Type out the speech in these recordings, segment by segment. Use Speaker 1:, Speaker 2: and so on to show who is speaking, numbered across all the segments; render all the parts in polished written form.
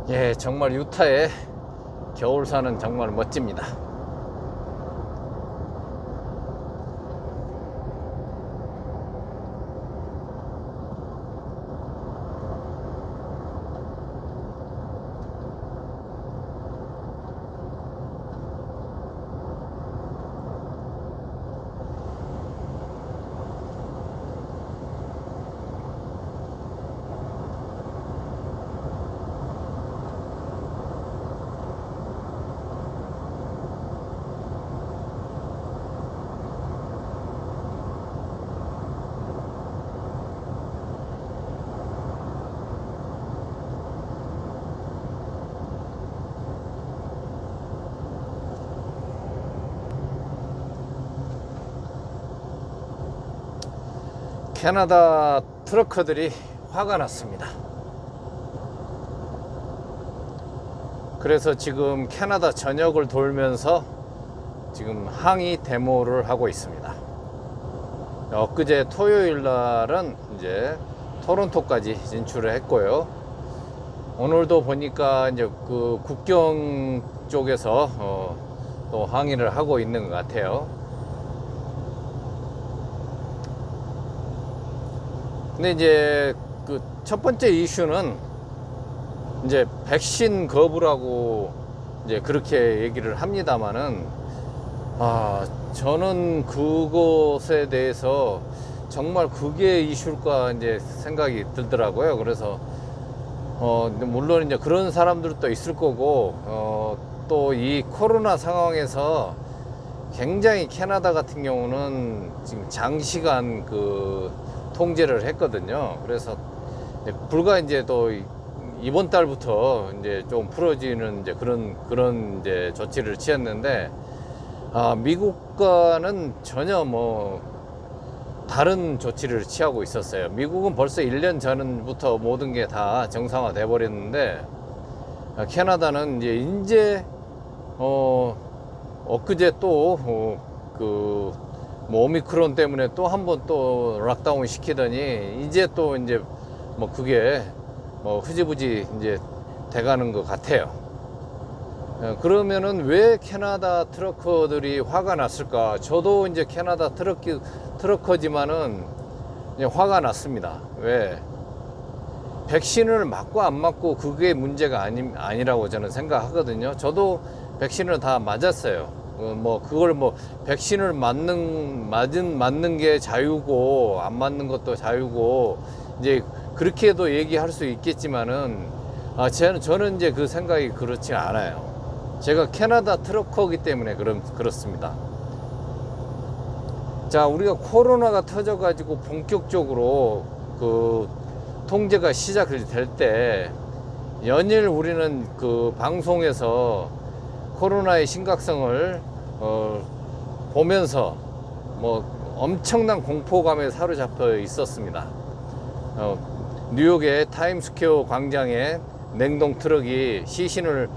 Speaker 1: 예, 정말 유타의 겨울산은 정말 멋집니다. 캐나다 트러커들이 화가 났습니다. 그래서 지금 캐나다 전역을 돌면서 지금 항의 데모를 하고 있습니다. 엊그제 토요일 날은 이제 토론토까지 진출을 했고요. 오늘도 보니까 이제 그 국경 쪽에서 또 항의를 하고 있는 것 같아요. 근데 이제 그 첫 번째 이슈는 이제 백신 거부라고 이제 그렇게 얘기를 합니다만은, 저는 그것에 대해서 정말 그게 이슈일까 이제 생각이 들더라고요. 그래서 물론 이제 그런 사람들도 있을 거고, 또 이 코로나 상황에서 굉장히 캐나다 같은 경우는 지금 장시간 그 통제를 했거든요. 그래서 불과 이제 또 이번 달부터 이제 좀 풀어지는 이제 그런 이제 조치를 취했는데, 미국과는 전혀 뭐 다른 조치를 취하고 있었어요. 미국은 벌써 1년 전부터 모든 게 다 정상화돼 버렸는데, 캐나다는 이제 엊그제 또 뭐 오미크론 때문에 또 한 번 또 락다운 시키더니 이제 또 이제 뭐 그게 뭐 흐지부지 이제 돼가는 것 같아요. 그러면은 왜 캐나다 트러커들이 화가 났을까? 저도 이제 캐나다 트러커지만은 이제 화가 났습니다. 왜? 백신을 맞고 안 맞고 그게 문제가 아니라고 저는 생각하거든요. 저도 백신을 다 맞았어요. 뭐 그걸 뭐 백신을 맞는 게 자유고 안 맞는 것도 자유고 이제 그렇게도 얘기할 수 있겠지만은, 저는 이제 그 생각이 그렇지 않아요. 제가 캐나다 트러커이기 때문에 그렇습니다. 자, 우리가 코로나가 터져가지고 본격적으로 그 통제가 시작될 때 연일 우리는 그 방송에서 코로나의 심각성을 보면서 뭐 엄청난 공포감에 사로잡혀 있었습니다. 뉴욕의 타임스퀘어 광장에 냉동 트럭이 시신을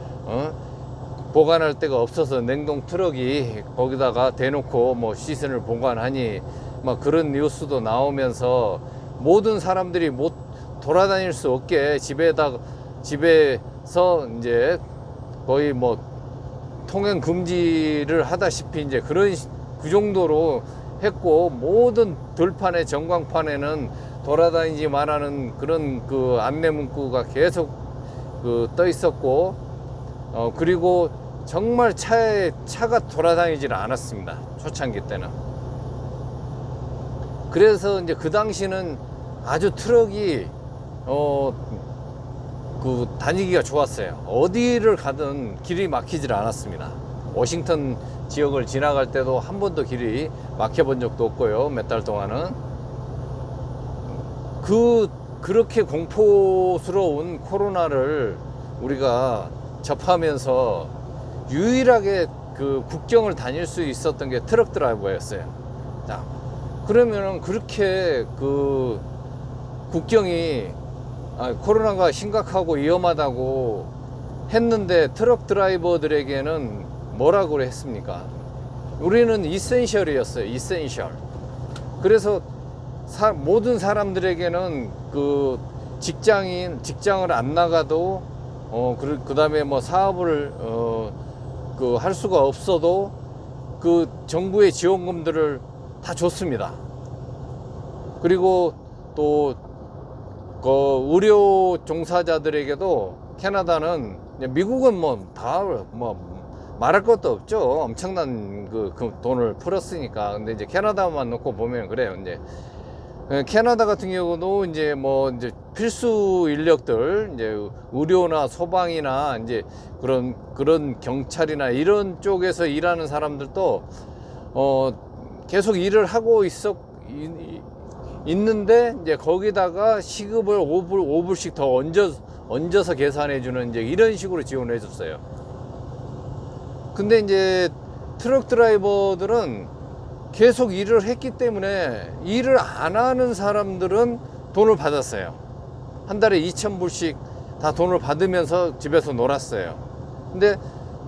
Speaker 1: 보관할 데가 없어서 냉동 트럭이 거기다가 대놓고 뭐 시신을 보관하니 막 그런 뉴스도 나오면서 모든 사람들이 못 돌아다닐 수 없게 집에서 이제 거의 뭐 통행 금지를 하다시피 이제 그 정도로 했고, 모든 들판에 전광판에는 돌아다니지 말라는 그런 그 안내 문구가 계속 떠 있었고, 그리고 정말 차가 돌아다니질 않았습니다. 초창기 때는. 그래서 이제 그 당시는 아주 트럭이 다니기가 좋았어요. 어디를 가든 길이 막히질 않았습니다. 워싱턴 지역을 지나갈 때도 한 번도 길이 막혀본 적도 없고요. 몇 달 동안은. 그렇게 공포스러운 코로나를 우리가 접하면서 유일하게 그 국경을 다닐 수 있었던 게 트럭 드라이버였어요. 자, 그러면은 그렇게 그 국경이 코로나가 심각하고 위험하다고 했는데 트럭 드라이버들에게는 뭐라고 했습니까? 우리는 이센셜이었어요. 이센셜. 그래서 모든 사람들에게는 그 직장을 안 나가도 그다음에 뭐 사업을 할 수가 없어도 그 정부의 지원금들을 다 줬습니다. 그리고 또 그 의료 종사자들에게도 캐나다는, 미국은 뭐 다 뭐 말할 것도 없죠. 엄청난 그 돈을 풀었으니까. 근데 이제 캐나다만 놓고 보면 그래요. 이제 캐나다 같은 경우도 이제 뭐 이제 필수 인력들, 이제 의료나 소방이나 이제 그런 경찰이나 이런 쪽에서 일하는 사람들도 계속 일을 하고 있는데 이제 거기다가 시급을 5불씩 더 얹어서 계산해 주는 이제 이런 식으로 지원을 해 줬어요. 근데 이제 트럭 드라이버들은 계속 일을 했기 때문에 일을 안 하는 사람들은 돈을 받았어요. 한 달에 2,000불씩 다 돈을 받으면서 집에서 놀았어요. 근데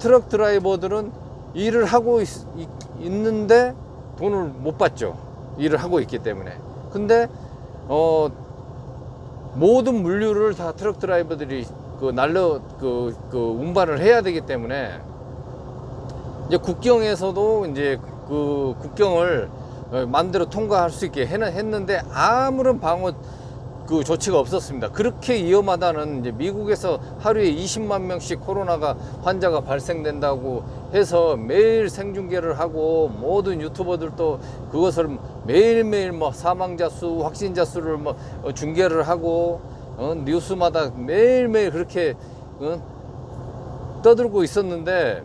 Speaker 1: 트럭 드라이버들은 일을 하고 있는데 돈을 못 받죠. 일을 하고 있기 때문에. 근데 모든 물류를 다 트럭 드라이버들이 운반을 해야 되기 때문에 이제 국경에서도 이제 그 국경을 마음대로 통과할 수 있게 했는데 아무런 방어 조치가 없었습니다. 그렇게 위험하다는, 이제 미국에서 하루에 20만 명씩 코로나가 환자가 발생된다고 해서 매일 생중계를 하고 모든 유튜버들도 그것을 매일매일 뭐 사망자 수, 확진자 수를 뭐 중계를 하고 뉴스마다 매일매일 그렇게 떠들고 있었는데,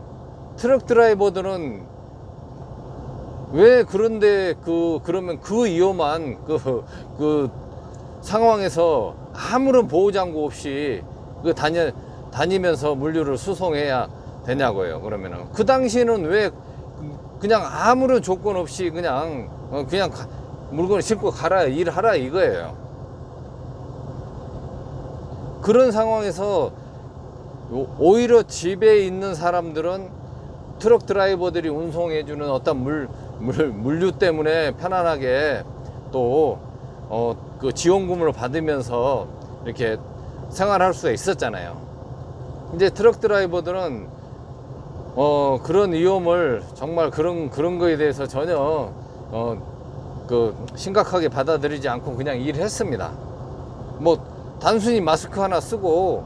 Speaker 1: 트럭 드라이버들은 왜 그런데 그러면 그 위험한 상황에서 아무런 보호장구 없이 다니면서 물류를 수송해야 되냐고요. 그러면은 그 당시에는 왜 그냥 아무런 조건 없이 그냥 물건을 싣고 가라, 일하라 이거예요. 그런 상황에서 오히려 집에 있는 사람들은 트럭 드라이버들이 운송해주는 어떤 물류 때문에 편안하게 또 그 지원금을 받으면서 이렇게 생활할 수가 있었잖아요. 이제 트럭 드라이버들은 그런 위험을 정말 그런 거에 대해서 전혀 심각하게 받아들이지 않고 그냥 일을 했습니다. 뭐 단순히 마스크 하나 쓰고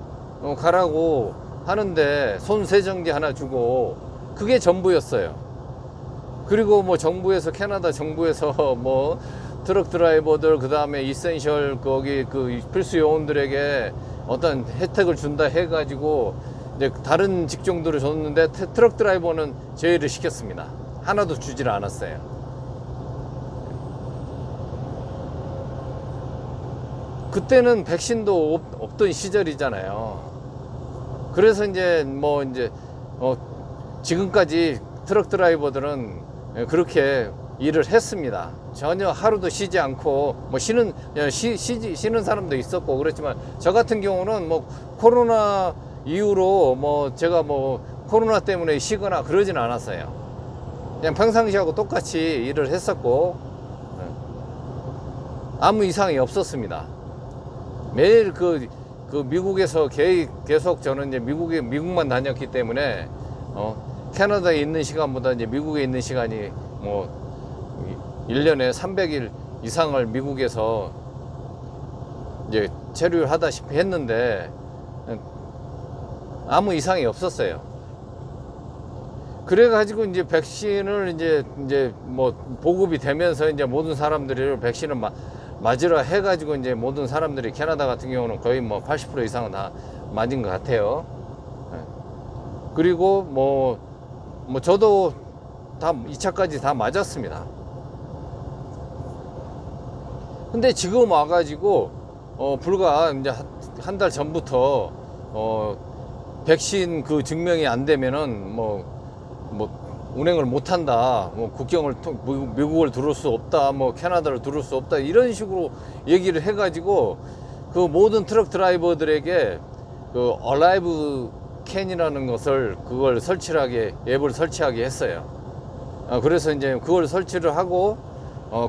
Speaker 1: 가라고 하는데 손 세정기 하나 주고 그게 전부였어요. 그리고 뭐 캐나다 정부에서 뭐 트럭 드라이버들, 그 다음에 이센셜 거기 필수 요원들에게 어떤 혜택을 준다 해가지고 이제 다른 직종들을 줬는데 트럭 드라이버는 제외를 시켰습니다. 하나도 주지를 않았어요. 그때는 백신도 없던 시절이잖아요. 그래서 이제 지금까지 트럭 드라이버들은 그렇게 일을 했습니다. 전혀 하루도 쉬지 않고 뭐 쉬는 사람도 있었고 그렇지만, 저 같은 경우는 뭐 코로나 이후로 제가 코로나 때문에 쉬거나 그러진 않았어요. 그냥 평상시하고 똑같이 일을 했었고 아무 이상이 없었습니다. 매일 미국에서 계속 저는 이제 미국만 다녔기 때문에 캐나다에 있는 시간보다 이제 미국에 있는 시간이 1년에 300일 이상을 미국에서 이제 체류를 하다시피 했는데 아무 이상이 없었어요. 그래가지고 이제 백신을 이제 보급이 되면서 이제 모든 사람들이 백신을 맞으라 해가지고 이제 모든 사람들이, 캐나다 같은 경우는 거의 80% 이상은 다 맞은 것 같아요. 그리고 저도 다 2차까지 다 맞았습니다. 근데 지금 와가지고 불과 이제 한 달 전부터 백신 증명이 안 되면은 운행을 못 한다, 미국을 들어올 수 없다, 캐나다를 들어올 수 없다, 이런 식으로 얘기를 해가지고 모든 트럭 드라이버들에게 얼라이브 캔이라는 그걸 앱을 설치하게 했어요. 그래서 이제 그걸 설치를 하고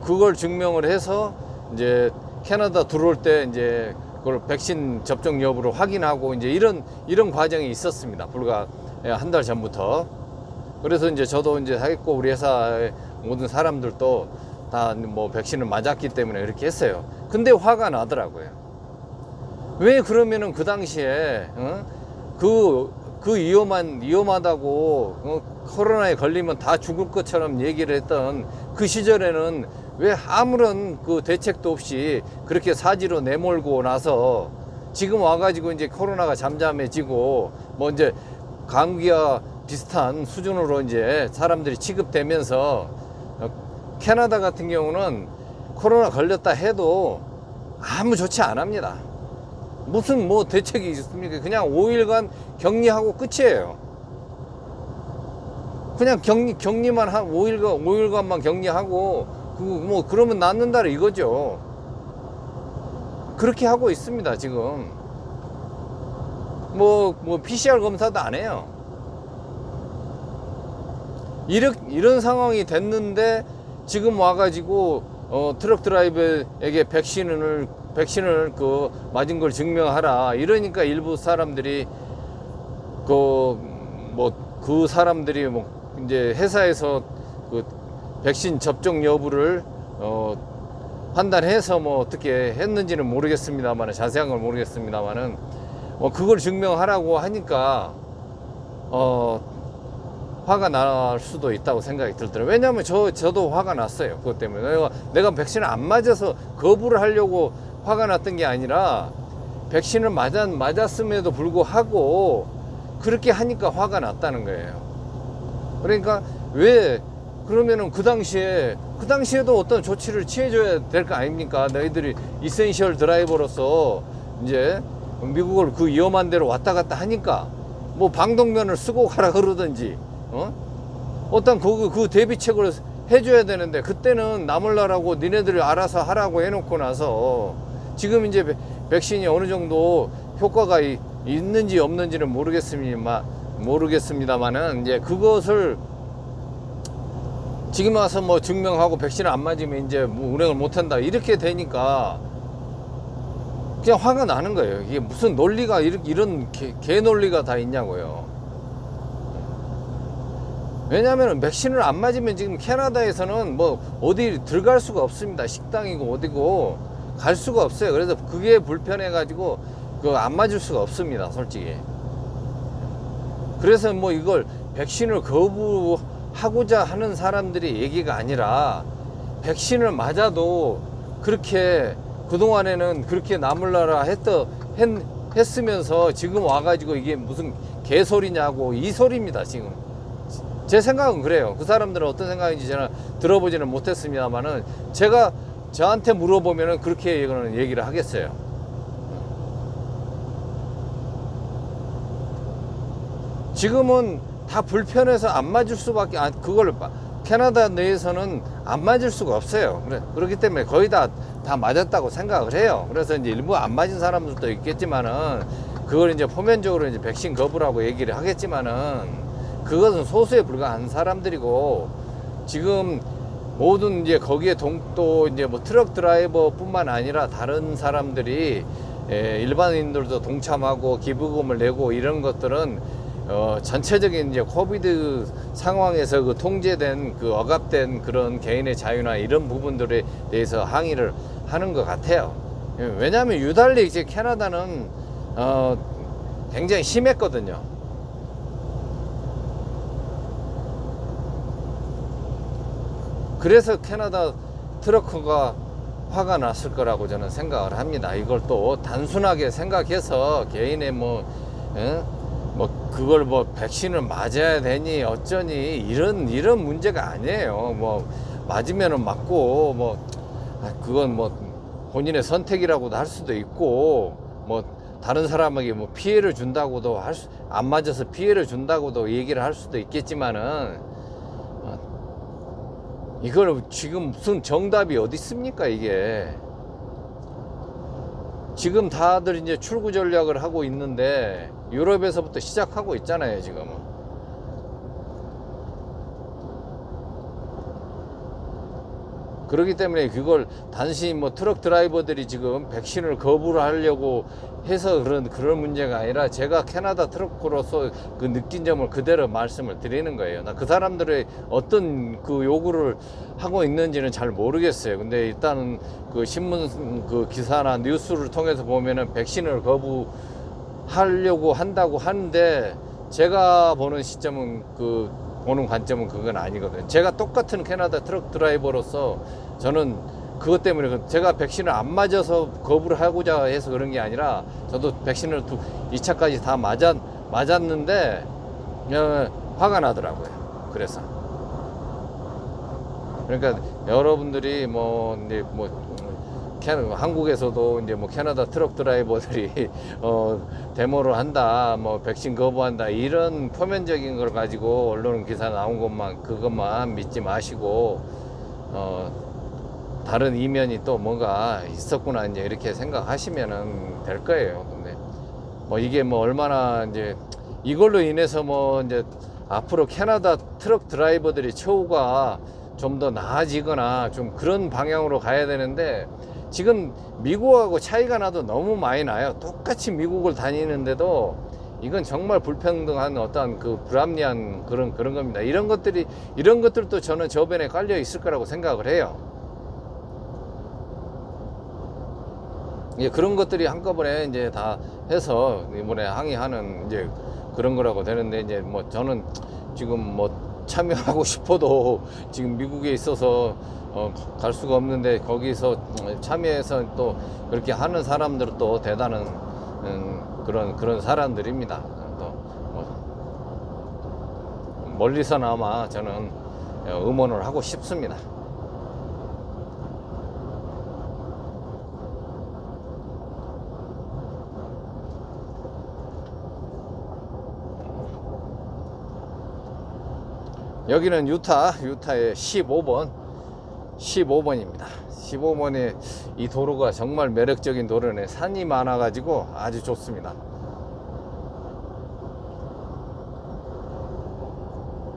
Speaker 1: 그걸 증명을 해서 이제 캐나다 들어올 때 이제 그걸 백신 접종 여부를 확인하고 이제 이런 과정이 있었습니다. 불과 한 달 전부터. 그래서 이제 저도 이제 하겠고 우리 회사의 모든 사람들도 다 뭐 백신을 맞았기 때문에 이렇게 했어요. 근데 화가 나더라고요. 왜 그러면은 그 당시에 위험하다고 코로나에 걸리면 다 죽을 것처럼 얘기를 했던 그 시절에는 왜 아무런 그 대책도 없이 그렇게 사지로 내몰고 나서 지금 와가지고 이제 코로나가 잠잠해지고 뭐 이제 감기와 비슷한 수준으로 이제 사람들이 취급되면서 캐나다 같은 경우는 코로나 걸렸다 해도 아무 조치 안 합니다. 무슨 뭐 대책이 있습니까? 그냥 5일간 격리하고 끝이에요. 그냥 격리만 한 5일간만 격리하고 뭐 그러면 낫는다 이거죠. 그렇게 하고 있습니다. 지금 뭐 PCR 검사도 안 해요. 이런 상황이 됐는데 지금 와가지고 트럭 드라이버에게 백신을 그 맞은 걸 증명하라 이러니까 일부 사람들이 그 사람들이 뭐 이제 회사에서 그 백신 접종 여부를 판단해서 뭐 어떻게 했는지는 모르겠습니다만 자세한 걸 모르겠습니다만은 그걸 증명하라고 하니까 화가 날 수도 있다고 생각이 들더라고요. 왜냐하면 저도 화가 났어요. 그것 때문에 내가 백신을 안 맞아서 거부를 하려고 화가 났던 게 아니라 백신을 맞았음에도 불구하고 그렇게 하니까 화가 났다는 거예요. 그러니까 왜 그러면은 그 당시에도 어떤 조치를 취해줘야 될 거 아닙니까? 너희들이 이센셜 드라이버로서 이제 미국을 그 위험한 데로 왔다 갔다 하니까 뭐 방독면을 쓰고 가라 그러든지 어떤 그 대비책을 해줘야 되는데 그때는 나몰라라고 니네들이 알아서 하라고 해놓고 나서 지금 이제 백신이 어느 정도 효과가 있는지 없는지는 모르겠습니다만은 이제 그것을 지금 와서 뭐 증명하고 백신을 안 맞으면 이제 뭐 운행을 못 한다 이렇게 되니까 그냥 화가 나는 거예요. 이게 무슨 논리가 이런 개 논리가 다 있냐고요. 왜냐하면 백신을 안 맞으면 지금 캐나다에서는 뭐 어디 들어갈 수가 없습니다. 식당이고 어디고 갈 수가 없어요. 그래서 그게 불편해 가지고 안 맞을 수가 없습니다. 솔직히. 그래서 뭐 이걸 백신을 거부하고자 하는 사람들이 얘기가 아니라 백신을 맞아도 그렇게 그동안에는 그렇게 나몰라라 했으면서 지금 와가지고 이게 무슨 개소리냐고 이 소리입니다. 지금 제 생각은 그래요. 그 사람들은 어떤 생각인지 저는 들어보지는 못했습니다만은 제가 저한테 물어보면은 그렇게 얘기를 하겠어요. 지금은 다 불편해서 안 맞을 수밖에 그걸 캐나다 내에서는 안 맞을 수가 없어요. 그렇기 때문에 거의 다 맞았다고 생각을 해요. 그래서 이제 일부 안 맞은 사람들도 있겠지만은 그걸 이제 포면적으로 이제 백신 거부라고 얘기를 하겠지만은 그것은 소수에 불과한 사람들이고 지금 모든 이제 거기에 또 이제 뭐 트럭 드라이버뿐만 아니라 다른 사람들이 일반인들도 동참하고 기부금을 내고 이런 것들은 전체적인 이제 코비드 상황에서 그 통제된 그 억압된 그런 개인의 자유나 이런 부분들에 대해서 항의를 하는 것 같아요. 왜냐하면 유달리 이제 캐나다는 굉장히 심했거든요. 그래서 캐나다 트러커가 화가 났을 거라고 저는 생각을 합니다. 이걸 또 단순하게 생각해서 개인의 뭐 그걸 뭐 백신을 맞아야 되니 어쩌니 이런 문제가 아니에요. 뭐 맞으면은 맞고 뭐 그건 뭐 본인의 선택이라고도 할 수도 있고 뭐 다른 사람에게 뭐 피해를 준다고도 안 맞아서 피해를 준다고도 얘기를 할 수도 있겠지만은 이걸 지금 무슨 정답이 어디 있습니까? 이게 지금 다들 이제 출구 전략을 하고 있는데 유럽에서부터 시작하고 있잖아요. 지금은 그렇기 때문에 그걸 단순히 뭐 트럭 드라이버들이 지금 백신을 거부를 하려고 해서 그런 문제가 아니라 제가 캐나다 트럭으로서 그 느낀 점을 그대로 말씀을 드리는 거예요. 나 그 사람들의 어떤 그 요구를 하고 있는지는 잘 모르겠어요. 근데 일단은 그 신문 그 기사나 뉴스를 통해서 보면은 백신을 거부하려고 한다고 하는데 제가 보는 시점은 보는 관점은 그건 아니거든요. 제가 똑같은 캐나다 트럭 드라이버로서 저는 그것 때문에 제가 백신을 안 맞아서 거부를 하고자 해서 그런 게 아니라 저도 백신을 2차까지 다 맞았는데 화가 나더라고요. 그래서 그러니까 여러분들이 한국에서도 이제 캐나다 트럭 드라이버들이 데모를 한다, 백신 거부한다 이런 표면적인 걸 가지고 언론 기사 나온 그것만 믿지 마시고 다른 이면이 또 뭐가 있었구나 이제 이렇게 생각하시면은 될 거예요. 근데 이게 얼마나 이제 이걸로 인해서 이제 앞으로 캐나다 트럭 드라이버들이 처우가 좀 더 나아지거나 좀 그런 방향으로 가야 되는데 지금 미국하고 차이가 나도 너무 많이 나요. 똑같이 미국을 다니는데도 이건 정말 불평등한 어떤 그 불합리한 그런 겁니다. 이런 것들도 저는 저변에 깔려 있을 거라고 생각을 해요. 예, 그런 것들이 한꺼번에 이제 다 해서 이번에 항의하는 이제 그런 거라고 되는데 이제 저는 지금 참여하고 싶어도 지금 미국에 있어서 갈 수가 없는데 거기서 참여해서 또 그렇게 하는 사람들은 또 대단한 그런 사람들입니다. 또 멀리서나마 저는 응원을 하고 싶습니다. 여기는 유타의 15번입니다. 15번에 이 도로가 정말 매력적인 도로네. 산이 많아가지고 아주 좋습니다.